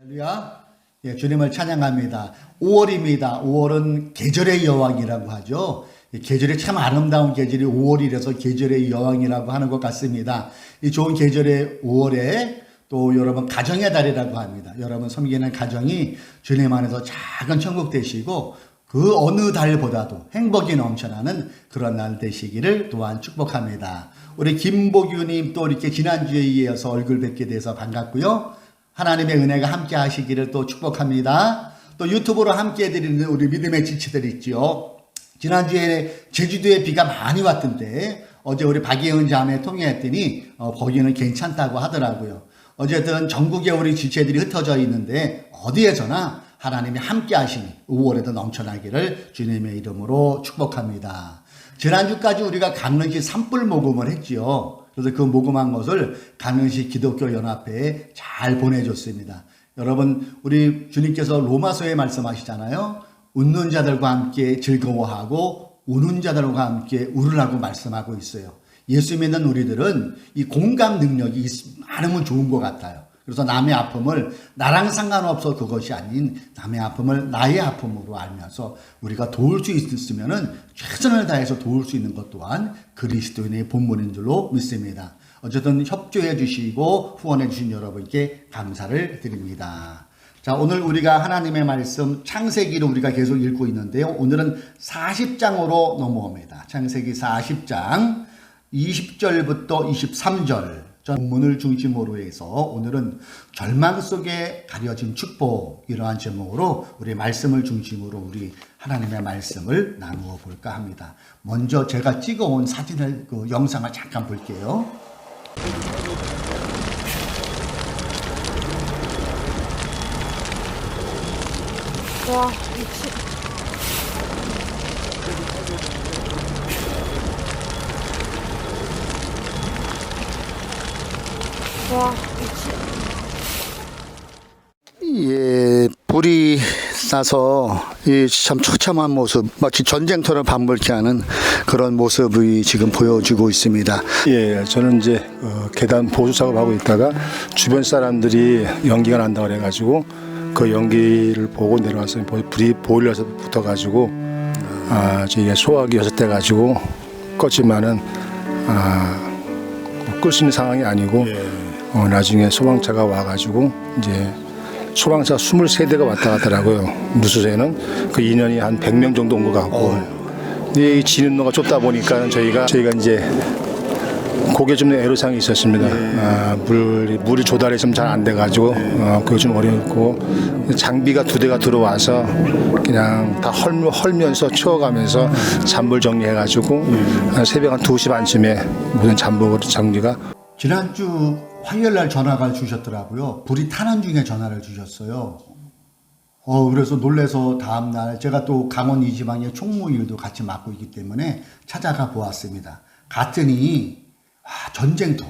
할렐루야. 예, 주님을 찬양합니다. 5월입니다. 5월은 계절의 여왕이라고 하죠. 계절이 참 아름다운 계절이 5월이라서 계절의 여왕이라고 하는 것 같습니다. 이 좋은 계절의 5월에 또 여러분 가정의 달이라고 합니다. 여러분 섬기는 가정이 주님 안에서 작은 천국 되시고 그 어느 달보다도 행복이 넘쳐나는 그런 날 되시기를 또한 축복합니다. 우리 김보규님 또 이렇게 지난주에 이어서 얼굴 뵙게 돼서 반갑고요. 하나님의 은혜가 함께 하시기를 또 축복합니다. 또 유튜브로 함께 해드리는 우리 믿음의 지체들 있죠. 지난주에 제주도에 비가 많이 왔던데 어제 우리 박예은 자매 통화했더니 거기는 괜찮다고 하더라고요. 어쨌든 전국에 우리 지체들이 흩어져 있는데 어디에서나 하나님이 함께 하시니 5월에도 넘쳐나기를 주님의 이름으로 축복합니다. 지난주까지 우리가 강릉시 산불 모금을 했지요. 그래서 그 모금한 것을 강릉시 기독교 연합회에 잘 보내줬습니다. 여러분 우리 주님께서 로마서에 말씀하시잖아요. 웃는 자들과 함께 즐거워하고 우는 자들과 함께 울으라고 말씀하고 있어요. 예수 믿는 우리들은 이 공감 능력이 많으면 좋은 것 같아요. 그래서 남의 아픔을 나랑 상관없어 그것이 아닌 남의 아픔을 나의 아픔으로 알면서 우리가 도울 수 있으면 최선을 다해서 도울 수 있는 것 또한 그리스도인의 본분인 줄로 믿습니다. 어쨌든 협조해 주시고 후원해 주신 여러분께 감사를 드립니다. 자, 오늘 우리가 하나님의 말씀 창세기를 우리가 계속 읽고 있는데요. 오늘은 40장으로 넘어옵니다. 창세기 40장 20절부터 23절 본문을 중심으로 해서 오늘은 절망 속에 가려진 축복 이러한 제목으로 우리 말씀을 중심으로 우리 하나님의 말씀을 나누어 볼까 합니다. 먼저 제가 찍어온 사진을 그 영상을 잠깐 볼게요. 와, 미치. 와, 미치. 예, 불이 나서 참 처참한 모습, 마치 전쟁터를 방불케 하는 그런 모습이 지금 보여지고 있습니다. 예, 저는 이제 계단 보수 작업하고 있다가 주변 사람들이 연기가 난다 그래가지고 그 연기를 보고 내려와서 불이 보일러에서 붙어가지고 저희가 소화기 6대 가지고 껐지만은 끌 수 있는 상황이 아니고 나중에 소방차가 와가지고 이제 소방차 23대가 왔다 갔더라고요. 누수세는 그 인원이 한 100명 정도 온 것 같고 이 진입로가 좁다 보니까 저희가 이제 고개 좀 애로사항이 있었습니다. 물이 조달이 좀 잘 안 돼가지고 그게 좀 어려웠고 장비가 2대가 들어와서 그냥 다 헐면서 치워가면서 잔불 정리해가지고 새벽 한 2시 반쯤에 모든 잔불 정리가. 지난주 화요일날 전화가 주셨더라고요. 불이 타는 중에 전화를 주셨어요. 그래서 놀래서 다음날 제가 또 강원 이 지방의 총무일도 같이 맡고 있기 때문에 찾아가 보았습니다. 갔더니 전쟁터.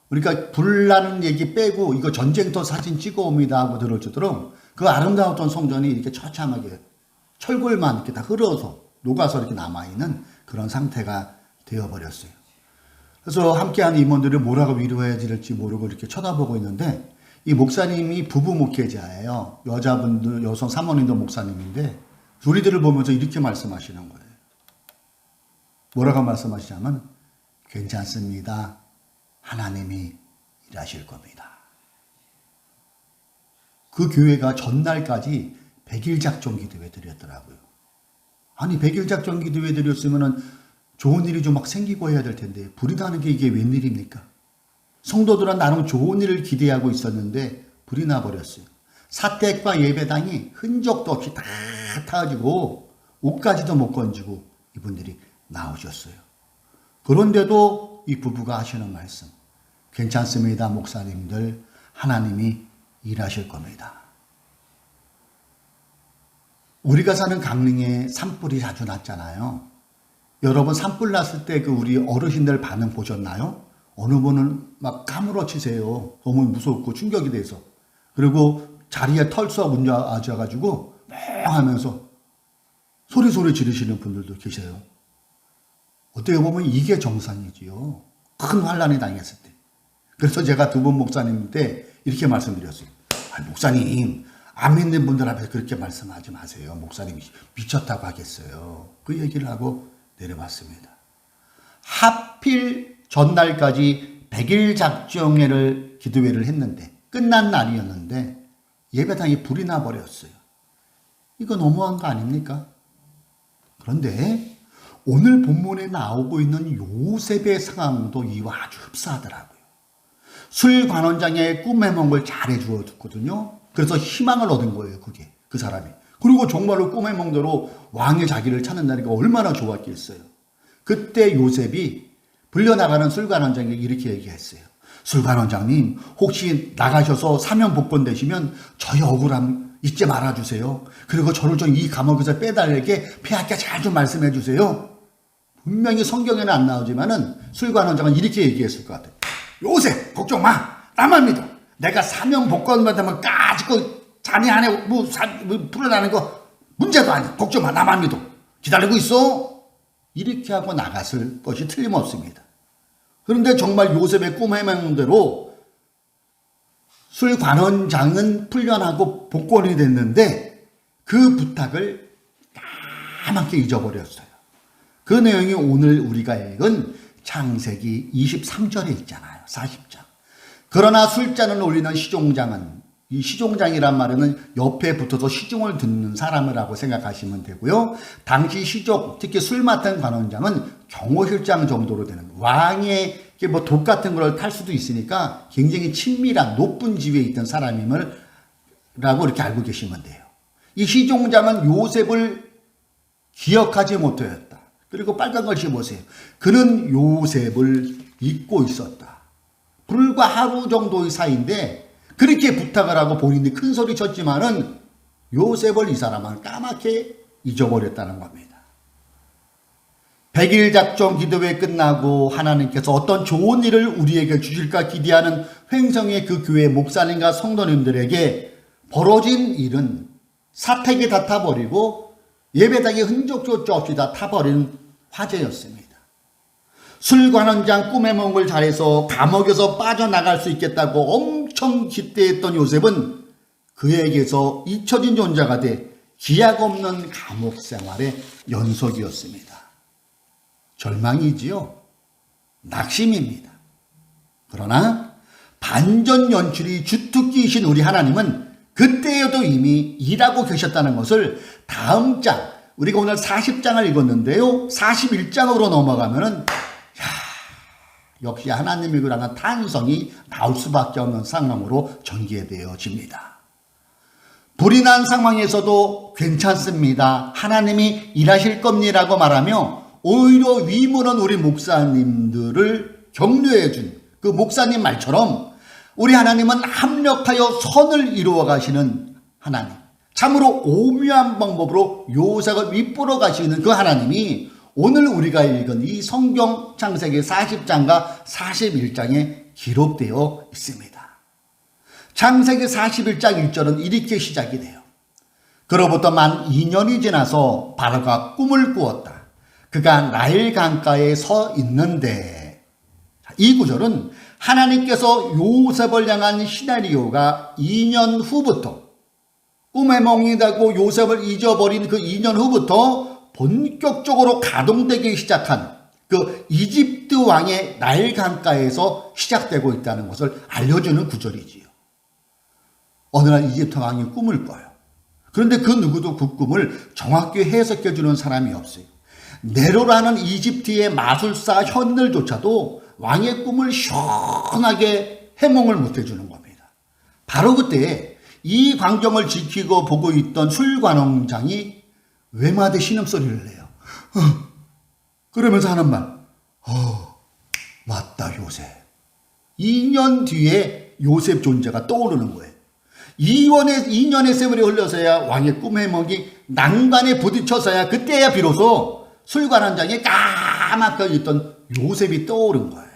그러니까 불 나는 얘기 빼고 이거 전쟁터 사진 찍어옵니다 하고 들어주도록 그 아름다웠던 성전이 이렇게 처참하게 철골만 이렇게 다 흘러서 녹아서 이렇게 남아있는 그런 상태가 되어버렸어요. 그래서 함께하는 임원들을 뭐라고 위로해야 될지 모르고 이렇게 쳐다보고 있는데 이 목사님이 부부 목회자예요. 여자분들, 여성 사모님도 목사님인데 우리들을 보면서 이렇게 말씀하시는 거예요. 뭐라고 말씀하시냐면 괜찮습니다. 하나님이 일하실 겁니다. 그 교회가 전날까지 100일 작정 기도회 드렸더라고요. 아니 100일 작정 기도회 드렸으면은 좋은 일이 좀 막 생기고 해야 될 텐데 불이 나는 게 이게 웬일입니까? 성도들은 나름 좋은 일을 기대하고 있었는데 불이 나버렸어요. 사택과 예배당이 흔적도 없이 다 타가지고 옷까지도 못 건지고 이분들이 나오셨어요. 그런데도 이 부부가 하시는 말씀 괜찮습니다 목사님들 하나님이 일하실 겁니다. 우리가 사는 강릉에 산불이 자주 났잖아요. 여러분 산불 났을 때 그 우리 어르신들 반응 보셨나요? 어느 분은 막 까무러치세요. 너무 무섭고 충격이 돼서. 그리고 자리에 털썩 앉아가지고 맹 하면서 소리 지르시는 분들도 계세요. 어떻게 보면 이게 정상이지요. 큰 환란이 당했을 때. 그래서 제가 두 분 목사님 때 이렇게 말씀드렸어요. 목사님, 안 믿는 분들 앞에서 그렇게 말씀하지 마세요. 목사님이 미쳤다고 하겠어요. 그 얘기를 하고 내려왔습니다. 하필 전날까지 100일 작정회를 기도회를 했는데 끝난 날이었는데 예배당에 불이 나버렸어요. 이거 너무한 거 아닙니까? 그런데 오늘 본문에 나오고 있는 요셉의 상황도 이와 아주 흡사하더라고요. 술관원장의 꿈의 몽을 잘해 주었거든요. 그래서 희망을 얻은 거예요, 그게. 그 사람이. 그리고 정말로 꿈의 몽대로 왕의 자기를 찾는다니까 얼마나 좋았겠어요. 그때 요셉이 불려나가는 술관원장에게 이렇게 얘기했어요. 술관원장님, 혹시 나가셔서 사면 복권 되시면 저희 억울함 잊지 말아주세요. 그리고 저를 좀 이 감옥에서 빼달게 폐하께 잘 좀 말씀해 주세요. 분명히 성경에는 안 나오지만은 술관원장은 이렇게 얘기했을 것 같아요. 요셉, 걱정 마. 나만 믿어. 내가 사면 복권만 되면 까짓거 자네 안에 풀어나는 거 문제도 아니야. 걱정 마. 나만 믿어. 기다리고 있어. 이렇게 하고 나갔을 것이 틀림없습니다. 그런데 정말 요셉의 꿈의 맹대로 술관원장은 풀려나고 복권이 됐는데 그 부탁을 까맣게 잊어버렸어요. 그 내용이 오늘 우리가 읽은 창세기 23절에 있잖아요. 40장. 그러나 술잔을 올리는 시종장은, 이 시종장이란 말은 옆에 붙어서 시중을 듣는 사람이라고 생각하시면 되고요. 당시 시종, 특히 술 맡은 관원장은 경호실장 정도로 되는 왕의 뭐 독 같은 걸 탈 수도 있으니까 굉장히 친밀한 높은 지위에 있던 사람임을 라고 이렇게 알고 계시면 돼요. 이 시종장은 요셉을 기억하지 못하였다. 그리고 빨간 글씨 보세요. 그는 요셉을 잊고 있었다. 불과 하루 정도의 사이인데 그렇게 부탁을 하고 본인이 큰 소리 쳤지만은 요셉을 이 사람은 까맣게 잊어버렸다는 겁니다. 100일 작정 기도회 끝나고 하나님께서 어떤 좋은 일을 우리에게 주실까 기대하는 횡성의 그 교회 목사님과 성도님들에게 벌어진 일은 사택에 다 타버리고 예배당에 흔적조차 없이 다 타버린 화제였습니다. 술관원장 꿈의 몽을 잘해서 감옥에서 빠져나갈 수 있겠다고 엄청 기대했던 요셉은 그에게서 잊혀진 존재가 돼 기약 없는 감옥 생활의 연속이었습니다. 절망이지요. 낙심입니다. 그러나 반전 연출이 주특기이신 우리 하나님은 그때에도 이미 일하고 계셨다는 것을 다음 장, 우리가 오늘 40장을 읽었는데요. 41장으로 넘어가면은 역시 하나님이라는 탄성이 나올 수밖에 없는 상황으로 전개되어집니다. 불이 난 상황에서도 괜찮습니다. 하나님이 일하실 겁니다라고 말하며 오히려 위무는 우리 목사님들을 격려해 준 그 목사님 말처럼 우리 하나님은 합력하여 선을 이루어 가시는 하나님, 참으로 오묘한 방법으로 요셉을 윗보러 가시는 그 하나님이 오늘 우리가 읽은 이 성경 창세기 40장과 41장에 기록되어 있습니다. 창세기 41장 1절은 이렇게 시작이 돼요. 그로부터 만 2년이 지나서 바로가 꿈을 꾸었다. 그가 나일 강가에 서 있는데, 이 구절은 하나님께서 요셉을 향한 시나리오가 2년 후부터 꿈의 몽이라고 요셉을 잊어버린 그 2년 후부터 본격적으로 가동되기 시작한 그 이집트 왕의 나일 강가에서 시작되고 있다는 것을 알려주는 구절이지요. 어느 날 이집트 왕이 꿈을 꿔요. 그런데 그 누구도 그 꿈을 정확히 해석해 주는 사람이 없어요. 네로라는 이집트의 마술사 현들조차도 왕의 꿈을 시원하게 해몽을 못 해주는 겁니다. 바로 그때 이 광경을 지키고 보고 있던 술관원장이 외마디 신음소리를 내요. 그러면서 하는 말, 맞다 요셉. 2년 뒤에 요셉 존재가 떠오르는 거예요. 2년의 세월이 흘러서야 왕의 꿈의 몽이 난관에 부딪혀서야 그때야 비로소 술관원장이 까맣게 있던 요셉이 떠오른 거예요.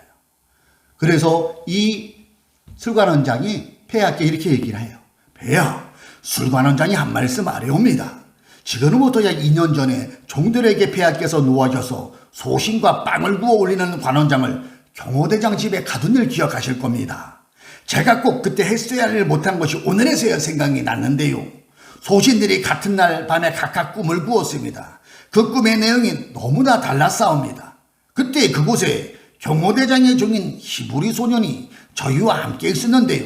그래서 이 술관원장이 폐하께 이렇게 얘기를 해요. 폐하, 술관원장이 한 말씀 아래옵니다. 지금부터 약 2년 전에 종들에게 폐하께서 놓아져서 소신과 빵을 구워 올리는 관원장을 경호대장 집에 가둔 일 기억하실 겁니다. 제가 꼭 그때 했어야 할 일 못한 것이 오늘에서야 생각이 났는데요. 소신들이 같은 날 밤에 각각 꿈을 꾸었습니다. 그 꿈의 내용이 너무나 달랐사옵니다. 그때 그곳에 경호대장의 종인 히브리 소년이 저희와 함께 있었는데요.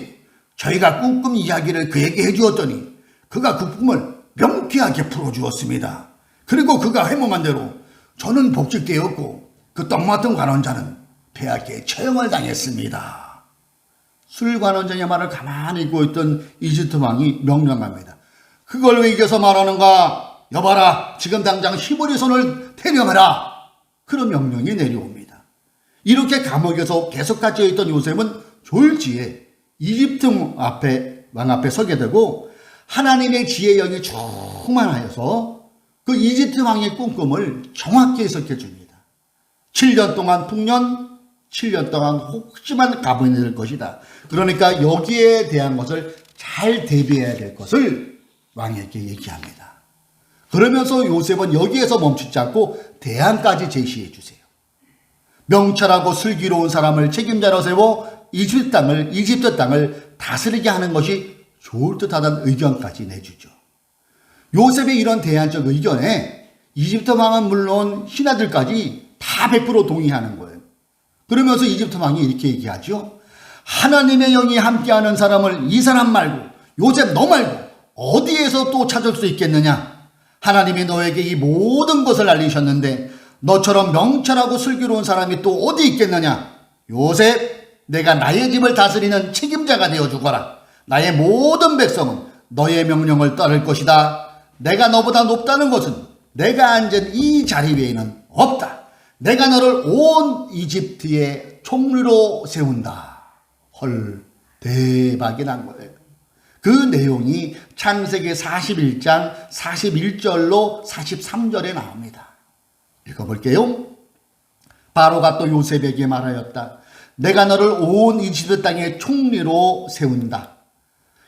저희가 꿈 이야기를 그에게 해주었더니 그가 그 꿈을 명쾌하게 풀어주었습니다. 그리고 그가 해몽한 대로 저는 복직되었고 그 떡 맡은 관원자는 폐하께 처형을 당했습니다. 술 관원장의 말을 가만히 읽고 있던 이집트 왕이 명령합니다. 그걸 왜 이겨서 말하는가? 여봐라, 지금 당장 히브리 손을 태령하라. 그런 명령이 내려옵니다. 이렇게 감옥에서 계속 갇혀있던 요셉은 졸지에 이집트 왕 앞에 서게 되고 하나님의 지혜의 영이 충만하여서 그 이집트 왕의 꿈을 정확히 해석해 줍니다. 7년 동안 풍년, 7년 동안 혹시만 가문이 될 것이다. 그러니까 여기에 대한 것을 잘 대비해야 될 것을 왕에게 얘기합니다. 그러면서 요셉은 여기에서 멈추지 않고 대안까지 제시해 주세요. 명철하고 슬기로운 사람을 책임자로 세워 이집트 땅을 다스리게 하는 것이 좋을 듯하다는 의견까지 내주죠. 요셉의 이런 대안적 의견에 이집트 왕은 물론 신하들까지 다 100% 동의하는 거예요. 그러면서 이집트 왕이 이렇게 얘기하죠. 하나님의 영이 함께하는 사람을 이 사람 말고 요셉 너 말고 어디에서 또 찾을 수 있겠느냐? 하나님이 너에게 이 모든 것을 알리셨는데 너처럼 명철하고 슬기로운 사람이 또 어디 있겠느냐? 요셉, 내가 나의 집을 다스리는 책임자가 되어 주거라. 나의 모든 백성은 너의 명령을 따를 것이다. 내가 너보다 높다는 것은 내가 앉은 이 자리 외에는 없다. 내가 너를 온 이집트의 총리로 세운다. 헐, 대박이 난 거예요. 그 내용이 창세기 41장 41절로 43절에 나옵니다. 읽어볼게요. 바로가 또 요셉에게 말하였다. 내가 너를 온 이집트 땅의 총리로 세운다.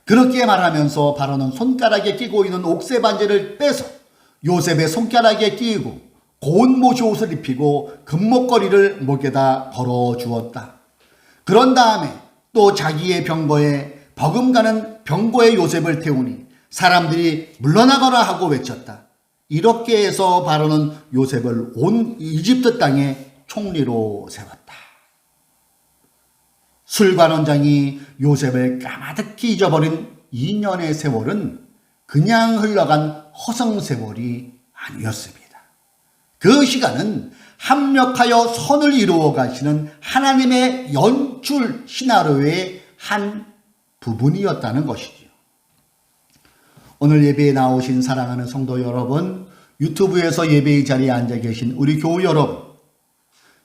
그렇게 말하면서 바로는 손가락에 끼고 있는 옥새 반지를 빼서 요셉의 손가락에 끼고 고운 모시 옷을 입히고 금목걸이를 목에다 걸어주었다. 그런 다음에 또 자기의 병거에 버금가는 병거에 요셉을 태우니 사람들이 물러나거라 하고 외쳤다. 이렇게 해서 바로는 요셉을 온 이집트 땅의 총리로 세웠다. 술관원장이 요셉을 까마득히 잊어버린 2년의 세월은 그냥 흘러간 허송세월이 아니었습니다. 그 시간은 합력하여 선을 이루어 가시는 하나님의 연출 시나리오의 한 부분이었다는 것이지요. 오늘 예배에 나오신 사랑하는 성도 여러분, 유튜브에서 예배의 자리에 앉아 계신 우리 교우 여러분,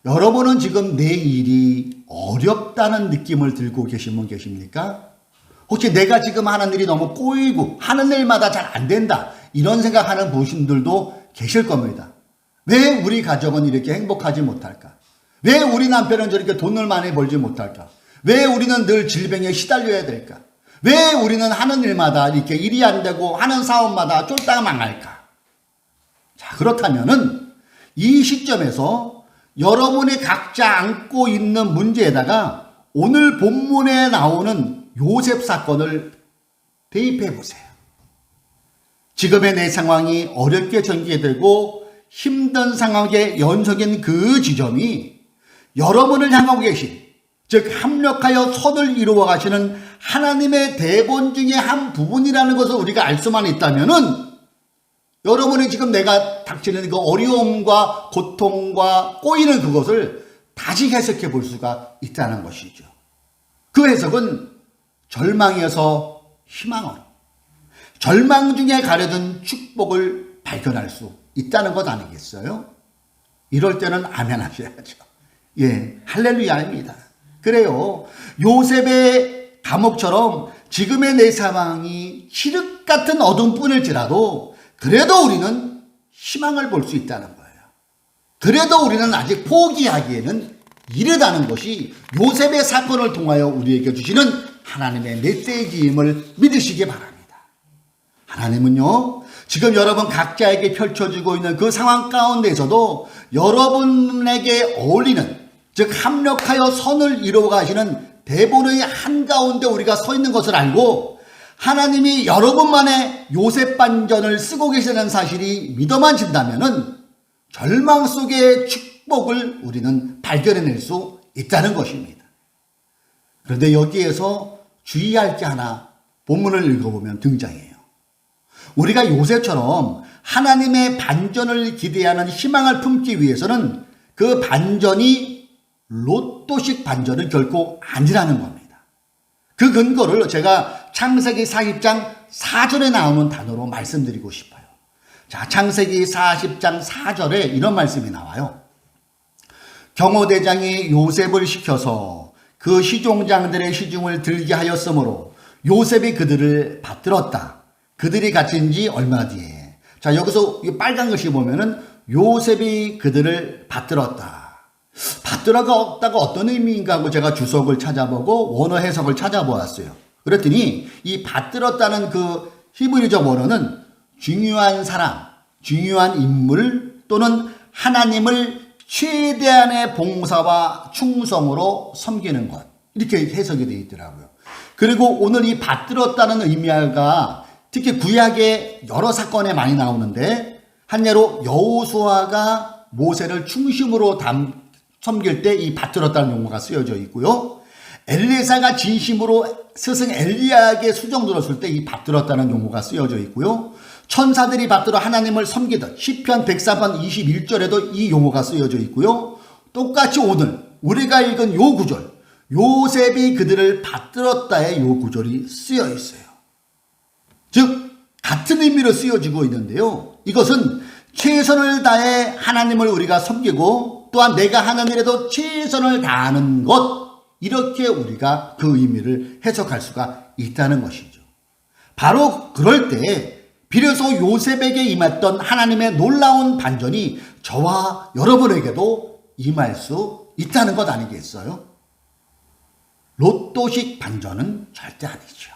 여러분은 지금 내 일이 어렵다는 느낌을 들고 계신 분 계십니까? 혹시 내가 지금 하는 일이 너무 꼬이고 하는 일마다 잘 안 된다 이런 생각하는 분들도 계실 겁니다. 왜 우리 가정은 이렇게 행복하지 못할까? 왜 우리 남편은 저렇게 돈을 많이 벌지 못할까? 왜 우리는 늘 질병에 시달려야 될까? 왜 우리는 하는 일마다 이렇게 일이 안 되고 하는 사업마다 쫄딱 망할까? 자, 그렇다면은 이 시점에서 여러분이 각자 안고 있는 문제에다가 오늘 본문에 나오는 요셉 사건을 대입해 보세요. 지금의 내 상황이 어렵게 전개되고 힘든 상황의 연속인 그 지점이 여러분을 향하고 계신, 즉 합력하여 선을 이루어 가시는 하나님의 대본 중에 한 부분이라는 것을 우리가 알 수만 있다면은 여러분이 지금 내가 닥치는 그 어려움과 고통과 꼬이는 그것을 다시 해석해 볼 수가 있다는 것이죠. 그 해석은 절망에서 희망으로, 절망 중에 가려든 축복을 발견할 수 있다는 것 아니겠어요? 이럴 때는 아멘 하셔야죠. 예, 할렐루야입니다. 그래요. 요셉의 감옥처럼 지금의 내 상황이 칠흑 같은 어둠뿐일지라도 그래도 우리는 희망을 볼 수 있다는 거예요. 그래도 우리는 아직 포기하기에는 이르다는 것이 요셉의 사건을 통하여 우리에게 주시는 하나님의 메시지임을 믿으시기 바랍니다. 하나님은요, 지금 여러분 각자에게 펼쳐지고 있는 그 상황 가운데에서도 여러분에게 어울리는, 즉 합력하여 선을 이루어 가시는 대본의 한가운데 우리가 서 있는 것을 알고 하나님이 여러분만의 요셉 반전을 쓰고 계시다는 사실이 믿어만 진다면은 절망 속의 축복을 우리는 발견해낼 수 있다는 것입니다. 그런데 여기에서 주의할 게 하나 본문을 읽어보면 등장해요. 우리가 요셉처럼 하나님의 반전을 기대하는 희망을 품기 위해서는 그 반전이 로또식 반전은 결코 아니라는 겁니다. 그 근거를 제가 창세기 40장 4절에 나오는 단어로 말씀드리고 싶어요. 자, 창세기 40장 4절에 이런 말씀이 나와요. 경호대장이 요셉을 시켜서 그 시종장들의 시중을 들게 하였으므로 요셉이 그들을 받들었다. 그들이 갇힌 지 얼마 뒤에. 자, 여기서 이 빨간 글씨 보면은 요셉이 그들을 받들었다. 받들어가 어떤 의미인가 하고 제가 주석을 찾아보고 원어 해석을 찾아보았어요. 그랬더니 이 받들었다는 그 히브리적 원어는 중요한 사람, 중요한 인물 또는 하나님을 최대한의 봉사와 충성으로 섬기는 것. 이렇게 해석이 되어 있더라고요. 그리고 오늘 이 받들었다는 의미가 특히 구약의 여러 사건에 많이 나오는데 한 예로 여호수아가 모세를 중심으로 섬길 때 이 받들었다는 용어가 쓰여져 있고요. 엘리사가 진심으로 스승 엘리야에게 수종 들었을 때 이 받들었다는 용어가 쓰여져 있고요. 천사들이 받들어 하나님을 섬기듯 시편 104편 21절에도 이 용어가 쓰여져 있고요. 똑같이 오늘 우리가 읽은 요 구절, 요셉이 그들을 받들었다의 요 구절이 쓰여 있어요. 즉 같은 의미로 쓰여지고 있는데요. 이것은 최선을 다해 하나님을 우리가 섬기고 또한 내가 하는 일에도 최선을 다하는 것, 이렇게 우리가 그 의미를 해석할 수가 있다는 것이죠. 바로 그럴 때 비로소 요셉에게 임했던 하나님의 놀라운 반전이 저와 여러분에게도 임할 수 있다는 것 아니겠어요? 로또식 반전은 절대 아니죠.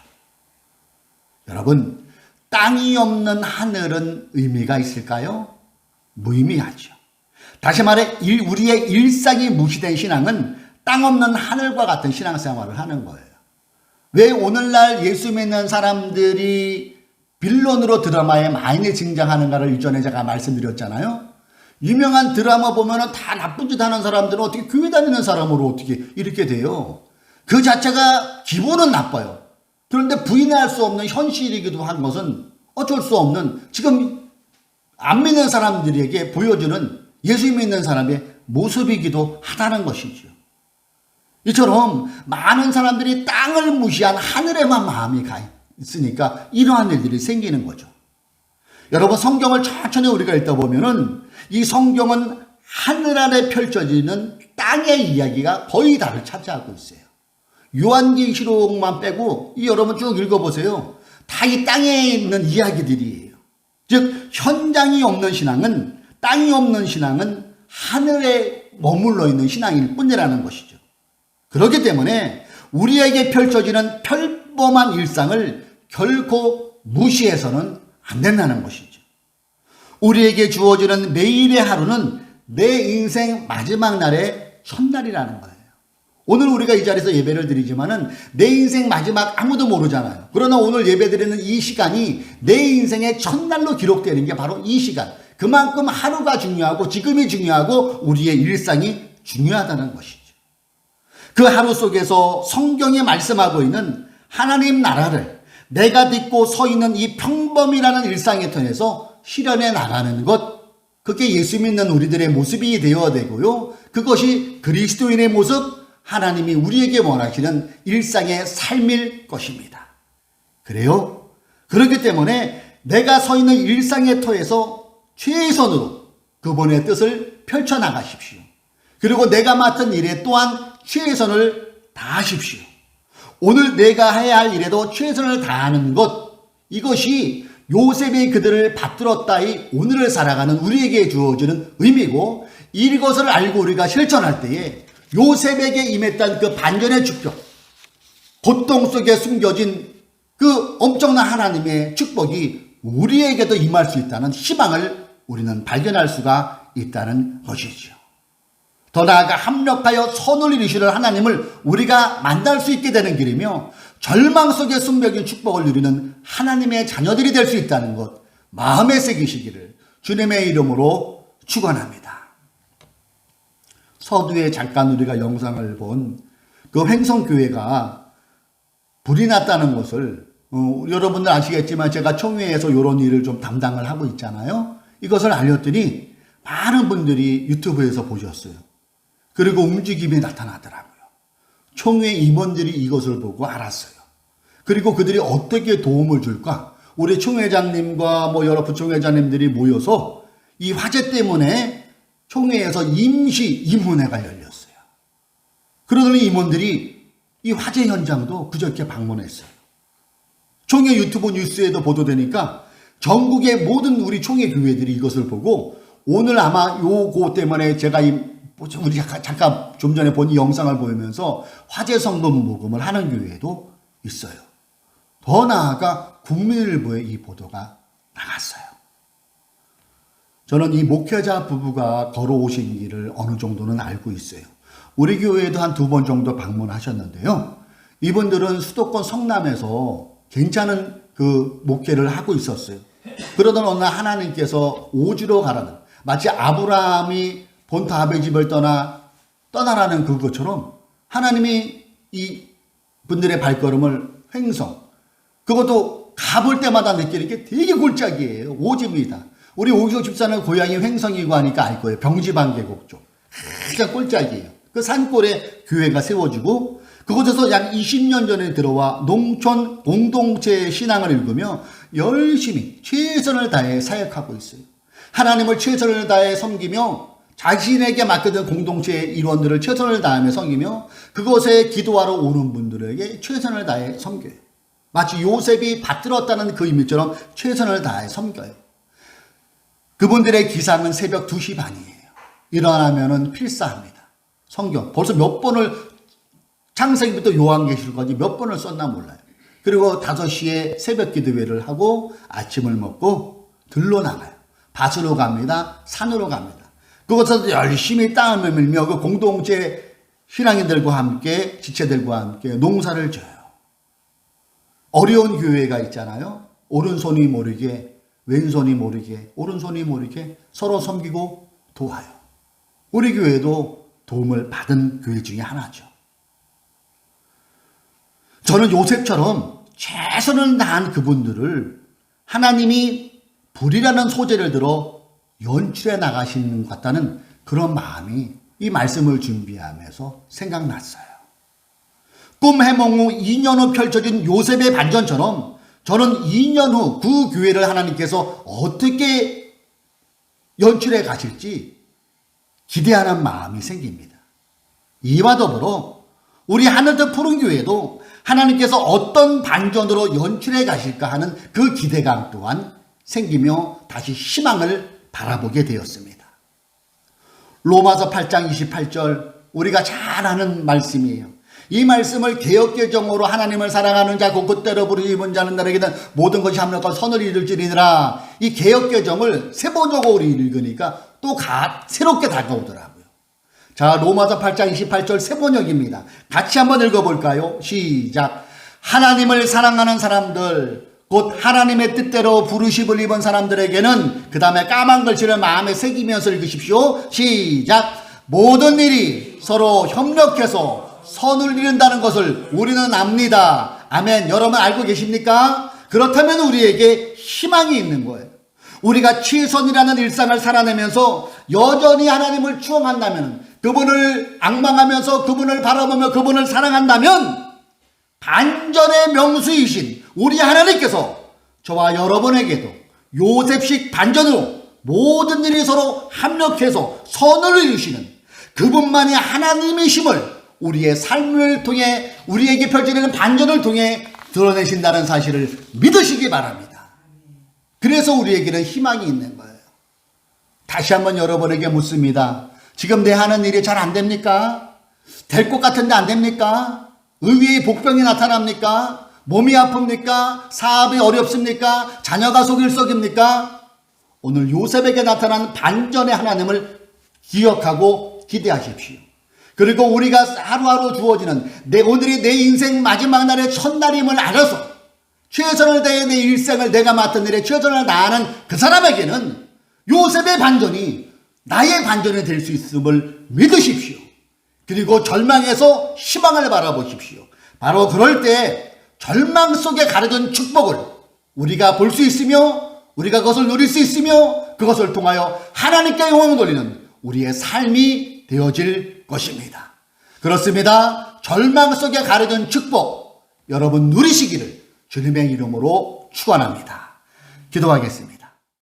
여러분, 땅이 없는 하늘은 의미가 있을까요? 무의미하죠. 다시 말해 우리의 일상이 무시된 신앙은 땅 없는 하늘과 같은 신앙생활을 하는 거예요. 왜 오늘날 예수 믿는 사람들이 빌런으로 드라마에 많이 등장하는가를 이전에 제가 말씀드렸잖아요. 유명한 드라마 보면은 다 나쁜 짓 하는 사람들은 어떻게 교회 다니는 사람으로 어떻게 이렇게 돼요. 그 자체가 기본은 나빠요. 그런데 부인할 수 없는 현실이기도 한 것은 어쩔 수 없는 지금 안 믿는 사람들에게 보여주는 예수 믿는 사람의 모습이기도 하다는 것이죠. 이처럼 많은 사람들이 땅을 무시한 하늘에만 마음이 가 있으니까 이러한 일들이 생기는 거죠. 여러분, 성경을 천천히 우리가 읽다 보면은 이 성경은 하늘 아래 펼쳐지는 땅의 이야기가 거의 다를 차지하고 있어요. 요한계시록만 빼고 여러분 쭉 읽어보세요. 다 이 땅에 있는 이야기들이에요. 즉 현장이 없는 신앙은, 땅이 없는 신앙은 하늘에 머물러 있는 신앙일 뿐이라는 것이죠. 그렇기 때문에 우리에게 펼쳐지는 평범한 일상을 결코 무시해서는 안 된다는 것이죠. 우리에게 주어지는 매일의 하루는 내 인생 마지막 날의 첫날이라는 거예요. 오늘 우리가 이 자리에서 예배를 드리지만은 내 인생 마지막 아무도 모르잖아요. 그러나 오늘 예배 드리는 이 시간이 내 인생의 첫날로 기록되는 게 바로 이 시간. 그만큼 하루가 중요하고 지금이 중요하고 우리의 일상이 중요하다는 것이죠. 그 하루 속에서 성경이 말씀하고 있는 하나님 나라를 내가 딛고 서 있는 이 평범이라는 일상의 턴에서 실현해 나가는 것, 그게 예수 믿는 우리들의 모습이 되어야 되고요. 그것이 그리스도인의 모습, 하나님이 우리에게 원하시는 일상의 삶일 것입니다. 그래요? 그렇기 때문에 내가 서 있는 일상의 터에서 최선으로 그분의 뜻을 펼쳐나가십시오. 그리고 내가 맡은 일에 또한 최선을 다하십시오. 오늘 내가 해야 할 일에도 최선을 다하는 것, 이것이 요셉이 그들을 받들었다의 오늘을 살아가는 우리에게 주어지는 의미고, 이것을 알고 우리가 실천할 때에 요셉에게 임했던 그 반전의 축복, 고통 속에 숨겨진 그 엄청난 하나님의 축복이 우리에게도 임할 수 있다는 희망을 우리는 발견할 수가 있다는 것이죠. 더 나아가 합력하여 선을 이루시는 하나님을 우리가 만날 수 있게 되는 길이며 절망 속에 숨겨진 축복을 누리는 하나님의 자녀들이 될 수 있다는 것 마음에 새기시기를 주님의 이름으로 축원합니다. 서두에 잠깐 우리가 영상을 본 그 횡성교회가 불이 났다는 것을 여러분들 아시겠지만 제가 총회에서 이런 일을 좀 담당을 하고 있잖아요. 이것을 알렸더니 많은 분들이 유튜브에서 보셨어요. 그리고 움직임이 나타나더라고요. 총회 임원들이 이것을 보고 알았어요. 그리고 그들이 어떻게 도움을 줄까? 우리 총회장님과 여러 부총회장님들이 모여서 이 화재 때문에 총회에서 임시 임문회가 열렸어요. 그러더니 임원들이 이 화재 현장도 그저께 방문했어요. 총회 유튜브 뉴스에도 보도되니까 전국의 모든 우리 총회 교회들이 이것을 보고 오늘 아마 요거 때문에 제가 우리 잠깐 좀 전에 본 이 영상을 보면서 화재 성금 모금을 하는 교회도 있어요. 더 나아가 국민일보에 이 보도가 나갔어요. 저는 이 목회자 부부가 걸어오신 길을 어느 정도는 알고 있어요. 우리 교회에도 한 2번 정도 방문하셨는데요. 이분들은 수도권 성남에서 괜찮은 그 목회를 하고 있었어요. 그러던 어느 날 하나님께서 오주로 가라는, 마치 아브라함이 본토 아버지 집을 떠나라는 그것처럼 하나님이 이 분들의 발걸음을 횡성, 그것도 가볼 때마다 느끼는 게 되게 골짜기예요. 오지입니다. 우리 오기석 집사는 고향이 횡성이고 하니까 알 거예요. 병지반계곡 쪽. 가장 골짜기예요. 그 산골에 교회가 세워지고 그곳에서 약 20년 전에 들어와 농촌 공동체 신앙을 읽으며 열심히 최선을 다해 사역하고 있어요. 하나님을 최선을 다해 섬기며 자신에게 맡겨진 공동체의 일원들을 최선을 다하며 섬기며 그곳에 기도하러 오는 분들에게 최선을 다해 섬겨요. 마치 요셉이 받들었다는 그 의미처럼 최선을 다해 섬겨요. 그분들의 기상은 새벽 2시 반이에요. 일어나면은 필사합니다. 성경 벌써 몇 번을 창세기부터 요한계시록까지 몇 번을 썼나 몰라요. 그리고 5시에 새벽 기도회를 하고 아침을 먹고 들러 나가요. 밭으로 갑니다. 산으로 갑니다. 그곳에서 열심히 땀을 흘리며 그 공동체 신앙인들과 함께 지체들과 함께 농사를 져요. 어려운 교회가 있잖아요. 오른손이 모르게 왼손이 모르게 오른손이 모르게 서로 섬기고 도와요. 우리 교회도 도움을 받은 교회 중에 하나죠. 저는 요셉처럼 최선을 다한 그분들을 하나님이 불이라는 소재를 들어 연출해 나가시는 것 같다는 그런 마음이 이 말씀을 준비하면서 생각났어요. 꿈 해몽 후 2년 후 펼쳐진 요셉의 반전처럼 저는 2년 후 그 교회를 하나님께서 어떻게 연출해 가실지 기대하는 마음이 생깁니다. 이와 더불어 우리 하늘도 푸른 교회도 하나님께서 어떤 반전으로 연출해 가실까 하는 그 기대감 또한 생기며 다시 희망을 바라보게 되었습니다. 로마서 8장 28절 우리가 잘 아는 말씀이에요. 이 말씀을 개역개정으로 하나님을 사랑하는 자 곧 그때로 부르심은 자는 날에게는 모든 것이 합력하여 선을 이룰지니라. 이 개역개정을 세번역으로 읽으니까 또 새롭게 다가오더라고요. 자, 로마서 8장 28절 세번역입니다. 같이 한번 읽어볼까요? 시작. 하나님을 사랑하는 사람들 곧 하나님의 뜻대로 부르심을 입은 사람들에게는 그 다음에 까만 글씨를 마음에 새기면서 읽으십시오. 시작. 모든 일이 서로 협력해서 선을 이룬다는 것을 우리는 압니다. 아멘. 여러분 알고 계십니까? 그렇다면 우리에게 희망이 있는 거예요. 우리가 최선이라는 일상을 살아내면서 여전히 하나님을 추앙한다면, 그분을 앙망하면서 그분을 바라보며 그분을 사랑한다면 반전의 명수이신 우리 하나님께서 저와 여러분에게도 요셉식 반전으로 모든 일이 서로 합력해서 선을 이루시는 그분만이 하나님이심을 우리의 삶을 통해 우리에게 펼쳐지는 반전을 통해 드러내신다는 사실을 믿으시기 바랍니다. 그래서 우리에게는 희망이 있는 거예요. 다시 한번 여러분에게 묻습니다. 지금 내 하는 일이 잘 안 됩니까? 될 것 같은데 안 됩니까? 의외의 복병이 나타납니까? 몸이 아픕니까? 사업이 어렵습니까? 자녀가 속일썩입니까? 오늘 요셉에게 나타난 반전의 하나님을 기억하고 기대하십시오. 그리고 우리가 하루하루 주어지는 오늘이 내 인생 마지막 날의 첫날임을 알아서 최선을 다해 내 일생을 내가 맡은 일에 최선을 다하는 그 사람에게는 요셉의 반전이 나의 반전이 될 수 있음을 믿으십시오. 그리고 절망에서 희망을 바라보십시오. 바로 그럴 때 절망 속에 가려진 축복을 우리가 볼 수 있으며 우리가 그것을 누릴 수 있으며 그것을 통하여 하나님께 영광을 돌리는 우리의 삶이 되어질 것입니다. 그렇습니다. 절망 속에 가려진 축복 여러분 누리시기를 주님의 이름으로 축원합니다. 기도하겠습니다.